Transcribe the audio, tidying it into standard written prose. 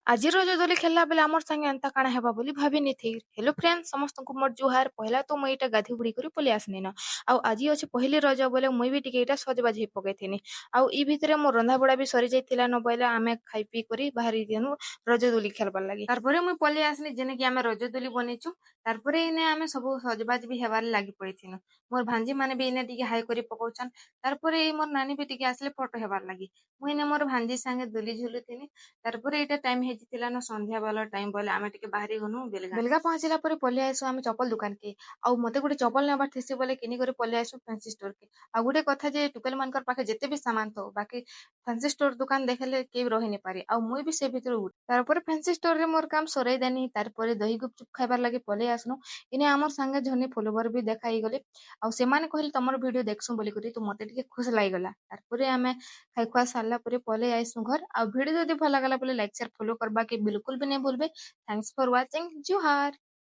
ଆଜି ରଜ ଦୋଳି ଖେଳିଲା ବେଲେ ଆମର୍ ସାଙ୍ଗେ ଏନ୍ତା କାଣା ହେବା ବୋଲି ଭାବି ନେଇଥେଇ। ହେଲୋ ଫ୍ରେଣ୍ଡସ୍ ସମସ୍ତଙ୍କୁ ମୋର୍ ଜୁହାର। ପହେଲା ତ ମୁଇଁ ଇଟା ଗାଧେଇ ବୁଡ଼ି କରି ପଲେଇ ଆସନିନ। ଆଉ ଆଜି ଅଛି ପହିଲି ରଜ ବୋଲେ ମୁଇଁ ବି ଟିକେ ଇଟା ସଜବାଜ ହେଇ ପକେଇଥିନି। ଆଉ ଇ ଭିତରେ ମୋର୍ ରନ୍ଧା ବଢ଼ା ବି ସରି ଯାଇଥିଲାନ ବୋଇଲେ ଆମେ ଖାଇ ପିଇ କରି ବାହାରି ଗଲୁ ରଜ ଦୋଳି ଖେଲବାର୍ ଲାଗି। ତାରପରେ ମୁଇଁ ପଲେଇ ଆସିଲି ଯେନେ କି ଆମେ ରଜ ଦୋଳି ବନେଇଛୁ। ତାରପରେ ଇନେ ଆମେ ସବୁ ସଜବାଜ ବି ହେବାର୍ ଲାଗି ପଡ଼ିଥିନୁ। ମୋର୍ ଭାଞ୍ଜି ମାନେ ବି ଇନେ ଟିକେ ହାଇ କରି ପକଉଛନ୍। ତାରପରେ ଏଇ ମୋର୍ ନାନୀ ବି ଟିକେ ଆସିଲେ ଫଟୋ ହେବାର୍ ଲାଗି। ମୁଇଁ ଇନେ ମୋର୍ ଭାଞ୍ଜି ସାଙ୍ଗେ ଦୋଳି ଝୁଲୁଥିନି। ତାରପରେ ଏଇଟା ଟାଇମ୍ ହେଇଥିଲାନ ସନ୍ଧ୍ୟା ବେଲ ଟାଇମ୍ ବୋଇଲେ ଆମେ ଟିକେ ବାହାରି ଗନୁ ବେଲଗାଁ। ବେଲଗାଁ ପହଞ୍ଚିଲା ପରେ ପଲେଇ ଆଇସୁଁ ଆମେ ଚପଲ ଦୁକାନ୍ କେ। ଆଉ ମତେ ଗୋଟେ ଚପଲ ନେବାର୍ ଥିସି ବୋଲେ କିନିକରି ପଲେଇ ଆଇସୁଁ ଫ୍ୟାନ୍ସି ଷ୍ଟୋର୍ କେ। ଆଉ ଗୋଟେ କଥା ଯେ ଟୁକେଲ୍ ମାନଙ୍କର ପାଖେ ଯେତେ ବି ସାମାନ ଥାଉ ବାକି ଫ୍ୟାନ୍ସି ଷ୍ଟୋର୍ ଦୁକାନ ଦେଖିଲେ କେହି ରହି ନି ପାରେ। ଆଉ ମୁଇଁ ବି ସେ ଭିତରୁ ଗୁଟେ। ତାରପରେ ଫ୍ୟାନ୍ସି ଷ୍ଟୋର୍ ରେ ମୋର୍ କାମ୍ ସରେଇ ଦେନି। ତାରପରେ ଦହି ଗୁପଚୁପ୍ ଖାଇବାର୍ ଲାଗି ପଲେଇ ଆସନୁ। ଇନେ ଆମର୍ ସାଙ୍ଗେ ଝନି ଫଲୋୱର ବି ଦେଖା ହେଇଗଲେ। ଆଉ ସେମାନେ କହିଲେ ତମର ଭିଡିଓ ଦେଖସୁଁ ବୋଲିକରି ତ ମତେ ଟିକେ ଖୁସ୍ ଲାଗିଗଲା। ତାରପରେ ଆମେ ଖାଇ ଖୁଆ ସାରଲା ପରେ ପଲେଇ ଆଇସୁଁ ଘର୍। ଆଉ ଭିଡିଓ ଯଦି ଭଲ ଲାଗଲା ବୋଲେ ଲାଇକ୍ ସେୟାର ଫଲୋ କରବାକେ ବିଲକୁଲ ବି ନାଇଁ ଭୁଲବେ। ଥ୍ୟାଙ୍କ୍ସ ଫର ୱାଚିଂ। ଜୁହାର।